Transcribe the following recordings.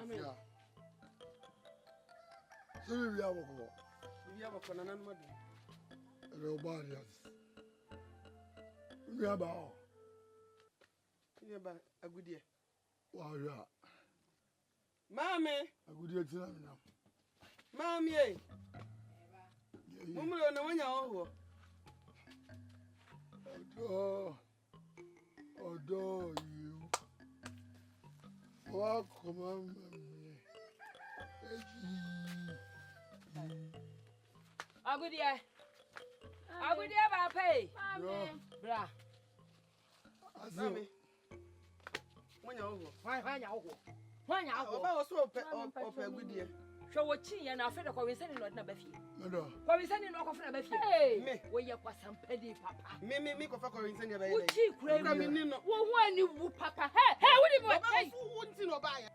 Afia. So we are working. We have a canon mother. Robarians. We are about. We are about a good year. Wow, yeah. Mammy, A good year to them now. Mammy, Mumma, no one you adore you. Welcome on me. AGUDE3. AGUDE3 ba pay. Bra. Mammy. When you're over. Why you Oba also ope good year. Show what chin and after the coincidence in Lord Nabafi. Madam. What we sending off of Nabafi? Hey, where you was some petty papa. Me coffee coincidence in your Who cheek, craving. One you papa. Hey, what do you want? Hey, won't you buy it?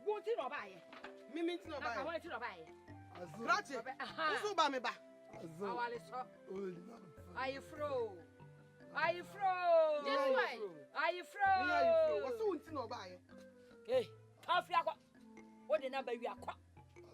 Won't you buy it? Me means no buy it. I want to buy it. Grazie. Who's buy me back? Are you fro? Are you fro? Yes, why? Are you fro? What's won't you buy it? Hey, Afia. What the number we are quite?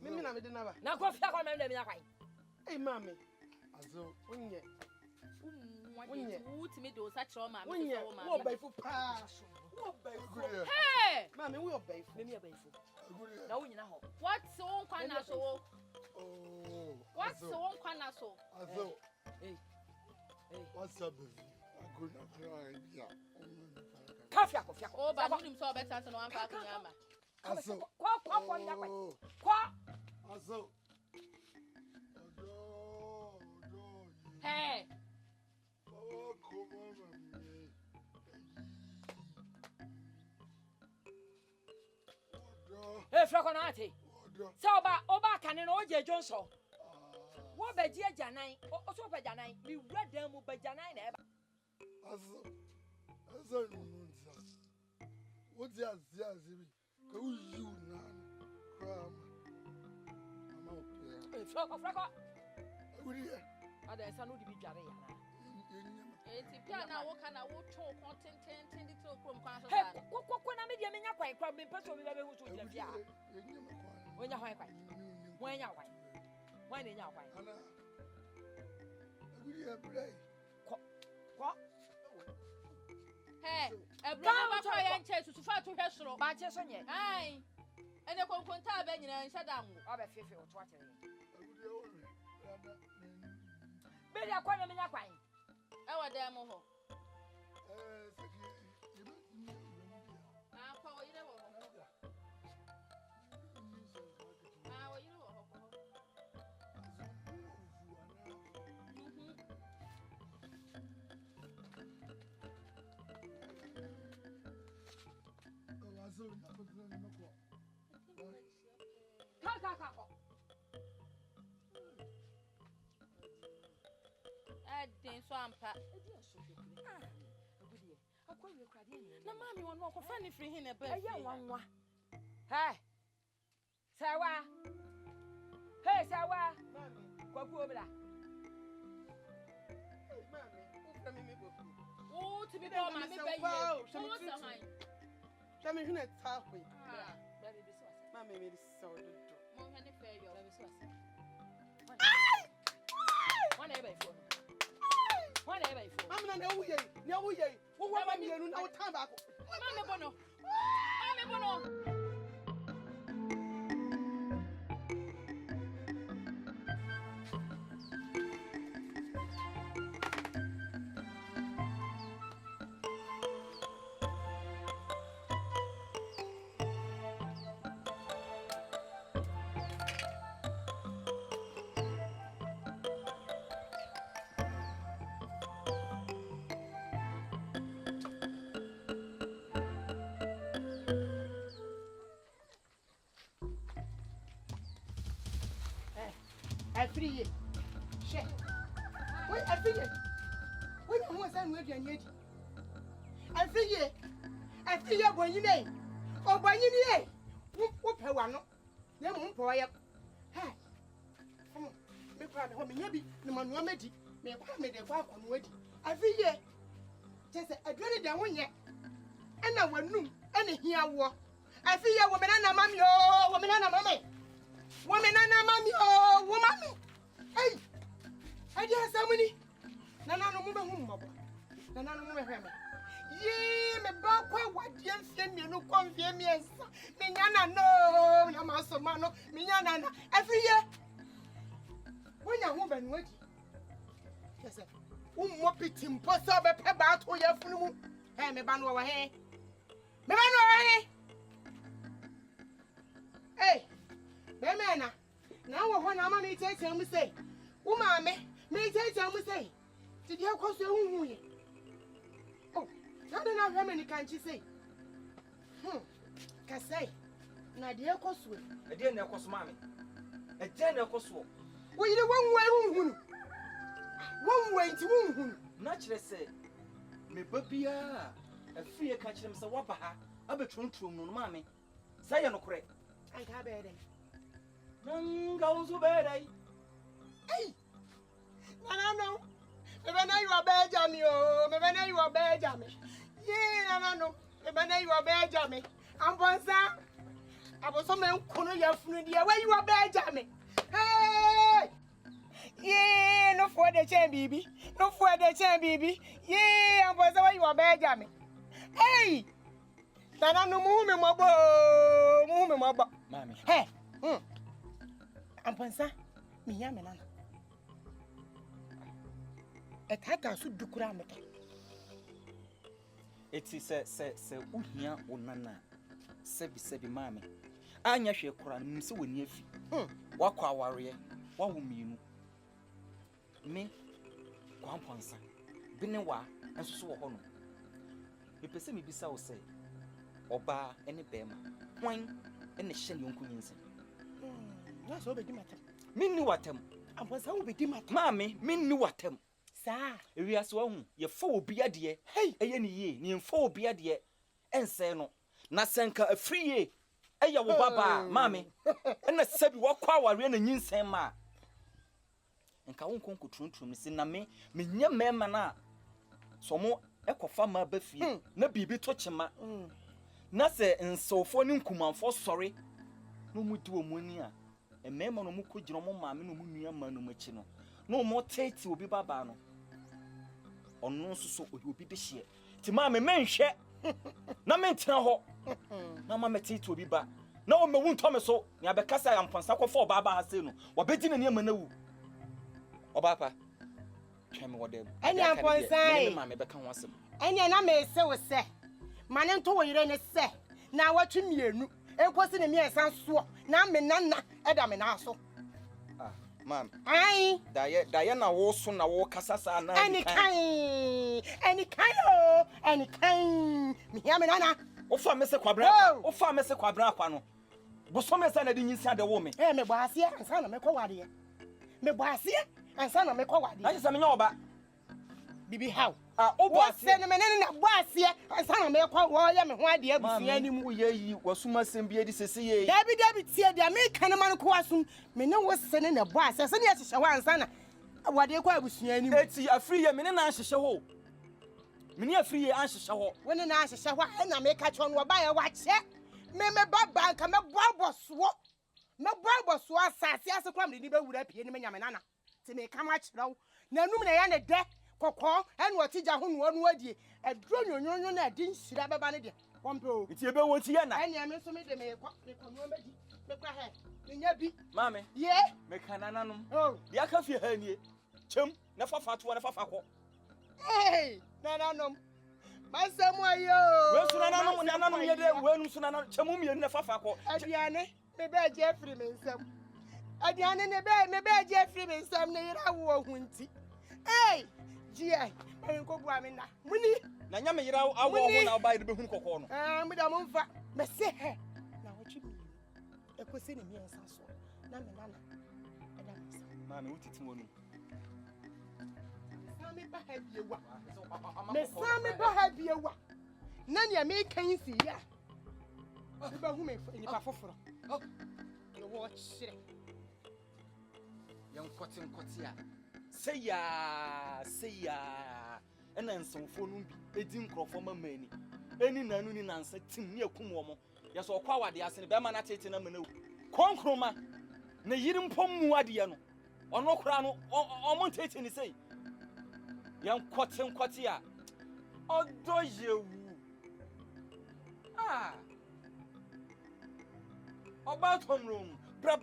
Mimi na me de naba. Na ko fia kwa me na kwai. Hey mami. Azo Onye. Onye. Ultimate do such a man. Onye. Wo baifu pa. Wo baifu. Hey. Mami wo baifu. Me baifu. Na wo nyina ho. What's so kwana so? Oh. What's so kwana so? Azo. Hey. What's up, baby? I could not cry. Yeah. Kafia. Oh, but him so better than one pack nyama. Azo. Kwa kwai. Kwa. Azo. Hey. Oh, come on, me. Hey, Fraconati. So oba kan no oje Johnson. Wo beji ajanan, o so be janan, mi wura dan mu be janan na e ba. Azo nunza. What is azibi? Ka uyu na kram. Mama opia. Hey, Fraco. Agudi. Ada esa no di bi dware ya na. Eti pia na wo kana wo two content little krom kwan so Hey, sana. ko na me dia menya kwai kram me peso bi be hu so dia bia. Wonya hwan kwai. Wonya hwan. Why na nya hwan. Ana. Agudi abrai. Ko. Hey, ebra ba kwa ya nche susu fa to hwe soro. Ba che so nye. Ai. Ene konkonta ba nyina nsa da ngo. Oba fefe o to atere. Agudi awore. Be dia kwa na menya kwai. E wa da mo ho. Saki. Ah, kwa wo yire wo ho. Ah, wo yire wo ho. Ka. Den so ampa. Agudie. Akwa we kwade ne. Na mami won wo ko fa ni free hin na ba. Eye nwanwa. Hey. Serwaa. Hey, Serwaa. Mami. Kwaku obla. Hey mami. Wo fra me go. Oh, to be bo mami ba ye. So han. Chami hune ta kwe. Ah. Baby be so asa. Mami me so do. Mo hane fe yo. Baby so asa. One ebe ifo. One ebe ifo. Mami na wo ye. Wo mami enu na wo tan ba ko. Mami bono. Mami bono. Afia. She. Wait, Afia. When you want to say you Afia boyine. O boyine. Wo pe wa no. Na mo mpo ya. Hey. Come on. Me kwa na ho me nya bi na manuwa medi. Me kwa me de kwa kwanu adi. Afia. Just adwene de wonye. Ana wanum, ana hiawo. Afia woman and mammy, oh, woman and mammy. Woman and mammy, oh, woman. Hey, I just so many. Nana no woman, Nana no woman. Ye, me bakwa what you send me no convenience. Minyana no, Namaso Mano, Minyana, every year. When a woman wait, yes, pity impossible about who you're from. Hey, me ban over here. Me ban over here. Hey, Bemana. Now, when I'm me take him, say, Woman, me take him, say, did you cost your own way? Oh, I don't know how many can't you say? Can say, Nadia Cosway. A dinner cost mammy. A dinner cost what? We the one way to whom. Naturally say, me babia, a fear catch them so wapaha, a betron true no mammy. Say no correct. I can't bear them. None goes to bed, eh? Hey, I know. Maybe now you are bad, Jammy. Oh, maybe now you are bad, Jammy. Yeah, I know. Maybe now you are bad, Jammy. I'm Bonsa. I was some man couldn't your friend. Where you are bad, Jammy. Hey! Yeah, no for the chain, baby. No for the chain, baby. Yeah, I'm Bonsa. Where you are bad, Jammy. Hey! Nana no move my boy. Mammy. Hey! I'm Bonsa. Me, Yamana. Etaka su dukura meka. Eti se uhia onana. Sebi mami. Anya hwe kora nimse woni afi. Wakwa aware, wawo mienu. Me kwamponsa. Bine wa enso so wo ho no. Mepese me bisa wo se oba ene bema. Hwan ene hye ne onkunyinse. Na so be di matam. Minni watam. Amponsa wo be di matam. Mami, minni watam. Sa Ewiase wa hu ye fa obi ade hey eye ne ye ne fa obi ade ense no na senka afriye eye wo baba mami na sabi wakwa aware na nyinsen ma nka wo nkonko truntrum si na me nya mema na so mo ekofa ma ba fie na bibi to chema na se nsofo ne nkumanfo sori no mudi wo moni a emema no mukogiro mo maame no munua ma no machi no mo tete obi baba no ono so obi behie ti ma me menhwe na mentena ho na ma metete obi ba na o mewu ntome so ne abekasa ya mponsa kwofo baba ha se no wobedi na ne ma na wu obapa tweme wode eni amponsa ne ma me beka ho asem eni na me se wo se mane nto wo yire ne se na watwe mienu enkosi ne miensan so na me nana eda me na so mam ai daye na wo so na wo kasasa na any kind oh any kind me hear me nana wo fa me se kwabra akwa no bo so me se na de nyinsia de wo me me bo ase ansa na me kwa wade me bo ase ansa na me kwa wade na se me nya oba bibi how obo ase se na me na bo ase ansa na me kwa wo ya me ho ade abusua ni mu ye yi wasuma sem bi edi sese ye dabi tie dia me kan man ko asum me ne wo se ne na bo ase se ne ya hyehyɛ wa ansa na wade kwa abusua ni mu eti afri ye me ne na hyehyɛ ho me ne afri ye an hyehyɛ ho wo ne na hyehyɛ ho na me ka cho no ba ye wa kye me baba ka me boaboso asase ase kwa me ni be wura pie ni me nyame nana ti me ka ma kyerɛw na num na ya ne de kokɔ ene otigya ho no no adie aduro nyonyonyo na adi nhira beba ne de pompe o iti ebe wo ti ye na ene me so me de me konyo medi me kwa he me nya bi mame ye me kanana nom oh dia ka fie ha nie chem na fafa to na fafa ko hey nana nom masemu ayo we su nana nom ye de we nu su nana chemu mi na fafa ko aduane me be je free me nsam aduane ne be me be je free me nsam ne yira wo hunti hey GI me ko bua me na muni na nya me yira awo ho na oba be hun kokko no me da mo mfa me se he na wo twi mi e ko se ne mi ensa so na me nana e da me ma me utiti wonu sa me ba ha biewa me sa me ba ha biewa na ne me kan si ya e ba hu me ni pa foforo e wo chire yan kotin a say ya ena nsonfo no bi edi nkrofo mamani eni nanu ni nansa tim ne akum wo mo ya so kwa wade ase ne be ma na tete na mena Nkrumah na yiri mpom mu ade no ono kura no omo tete ni sei yan kwɔte a odo yewu oba tom room bra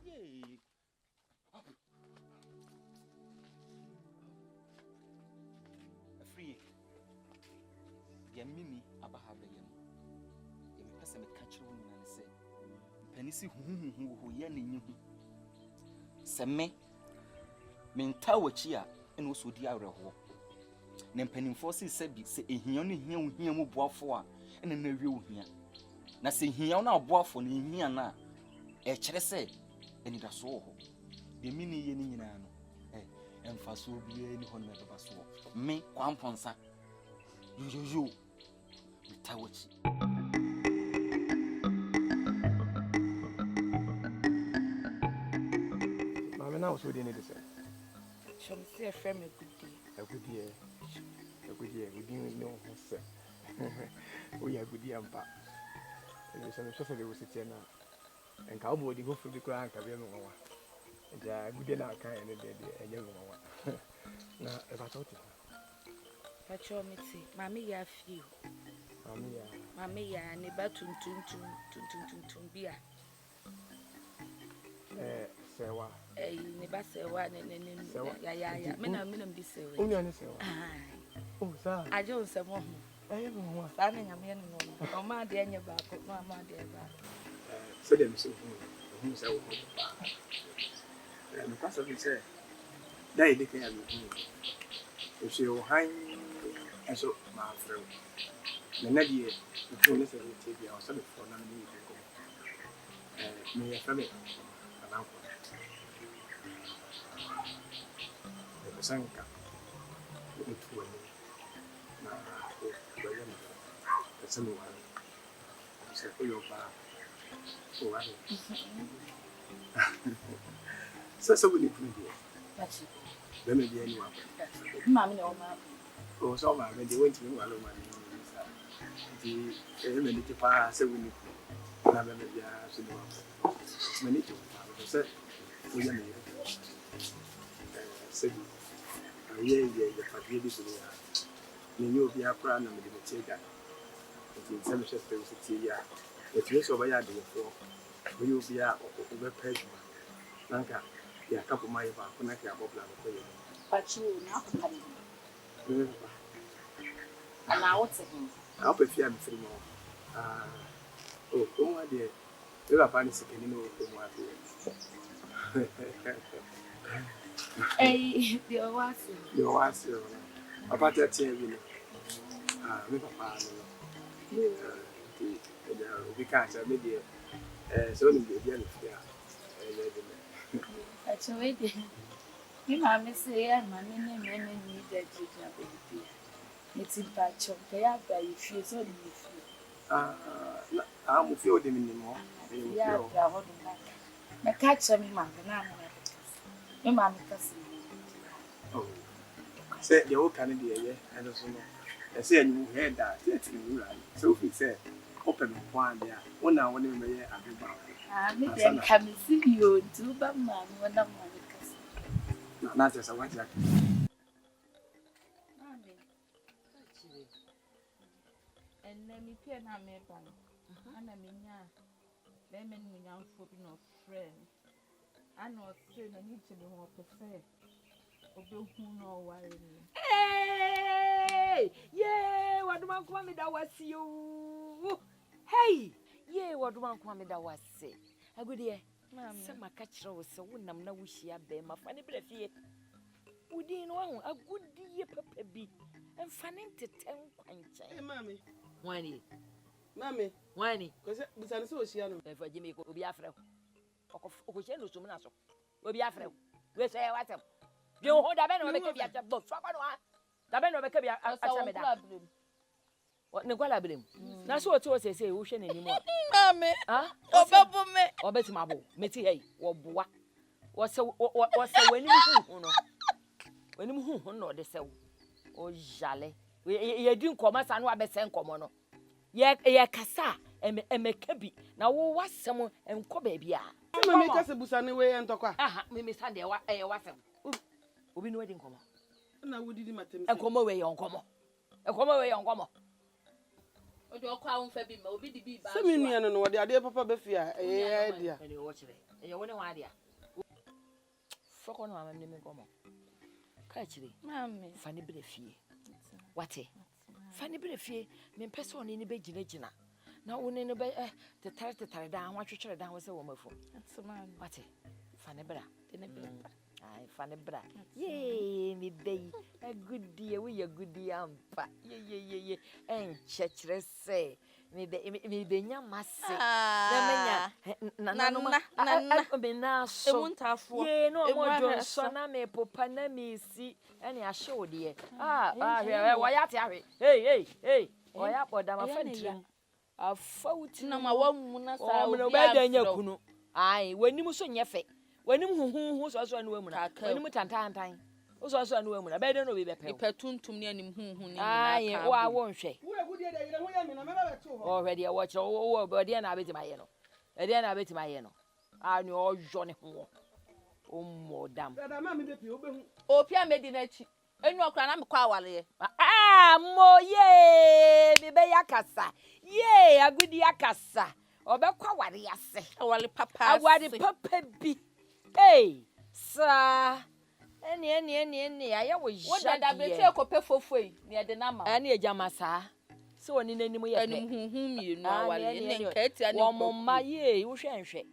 yey free ya mimi abahaba yam ya me pese me ka kire wo na se panisi hu ya na nyi hu se me nta wachi a ene oso di awreho na mpanimfo se bi se ehia no hia mu boafo a ene na wie wo hia na se hia na aboafo na hia na e kire se eni da so ho de mi ni ye ni nyina no emfa so bi ani ho na baba so me kwamponsa yo nta wachi mama na so de ne de se Chom se frame agudie no ho se o ya agudie ampa e so me so de wo sitie na enka obo di go fu bi kura anka bi me nwa ja agudie na aka ene de enye nwa na e ba to ti Pacho miti mami ya Afia mami ya ne ba tuntun bia Serwaa ne ba Serwaa ne ya me na bi Serwaa umi ani Serwaa oh sa aje onsemo ho mo sa na nyame no o ma de enye ba ko no ma de ba so dem so hu sa wo ba no kwasa bi se dai de kan ya lo hu o se o han eso ma afro na na die o ne se te bia o sa be fo na ni ko me ya fame ana ko sanka utu wani na bayani da sanu wani sai ko yo ba ko wani sasa wani kuma dia pachi da me dia ni wa mami na o ma o so ma me dia wonti mi walo ma ni sa di me ni ti pa se wani na me dia so ni wa me ni ti pa so o ya me se ye Patricia bi so ya ni obi akra na me de tega nti se me hwese wo sitie ya e tire so ba ya de fo we obi a o be page nanka ya kapo mai ba kuna ka bobla ko ye pachi na ko kan ana wote a pe fia me firi mo o mo de e ba pa ni sekeni no o mo ate Dio wasi. Papa tete bi no. Me papa no. Obi ka cha me de so ni bi no fia. Ye de me. Actually, mi mama say ya mama me ni de jija baby. It's ba chom pe ya ba ifie so ni ifie. Mo fie o de me ni mo. Ya ba ho do na. Me ka cha mi mama na na. Me mama kasi. Oh. Say the old can be here, and also no. I say you heard that, it's in right. So if say open one there, one hour when we are about. Me then come see you do ba man when I'm kasi. No, not just a white jacket. Mami. And let me pay na me ban. Ana me nya. Let me nya for no friend. I know say na need to be more prefer. No worry. Hey! Yeah, what do man come me that was you? Hey! Yeah, what do man come me that was say? A good year. Some catcher was so wouldn't know wish ya be my funny breath here. Would you know a good year pepper be and fanning to 10 quinch? Hey, mammy. Whiny. Mammy. Whiny. Because the so she had for Jimmy will be afraid. Ocean to Munaso. Will be afraid. We say what up. You hold a man or make a book. The man or make a what Nicola Brim? That's what you say, ocean anymore. Mammy, oh, me, or better my boy, Mitty, hey, or boy. What's so when you know the cell? Oh, jolly. We didn't come as I know I bet send come on. ye kasa emeka bi na wo wasem enko ba bia Mama me kasa busa ne we entokwa. aha me sande wasem obi no wadi nkomo Na wodidi matem. enkomo we yonkomo Odi okwa wonfa bi ma obi di bi ba. Se me nua no wode ade papa be fia eh dia. ele wo kire e wo ne ho ade a foko no mama me nkomo ka kire Mami. fa ne bere fie wate fa ne bere fie me mpese one ne be gina na wo ne be tetare da ho atwetwere da ho se wo mafu Atmami. wate fa ne bra de ne bra ai fa ne bra ye me dei agudie we agudie ampa ye enchechre se me be nya mase na menya na me na so Emuntafo. ye no mo so na me popa na me si ene ahye wode wa ya te ahwe hey oya boda ma fantira afauti Na ma wamu na sa obi obi adanya afro. kunu ai wanim so nyefe wanim huhu so no wamu na wanim tantantan so no wamu na be de no be pe Ipa tuntum ne anim huhu ne ai wa wonhwe Wo agudie da yire ho ya me na me ba beto ho. o hwede wo kire wo de na abeti maye no de na abeti maye no ani ojo ne ho o modam Da ma me be pi obehu. Opia medi na chi. Enu okra na me kwa awale. moye mi be yakasa ye agudi yakasa obekwa ware ase Awale papa. aware papa bi hey sa eni aya wo Wo da da jade beti ekope fofoi ne de na ma. ani ejama sa se woni nanim ye Anim huhu mi nu awale ne nkati ani. wo mo ma ye wo hwenhwe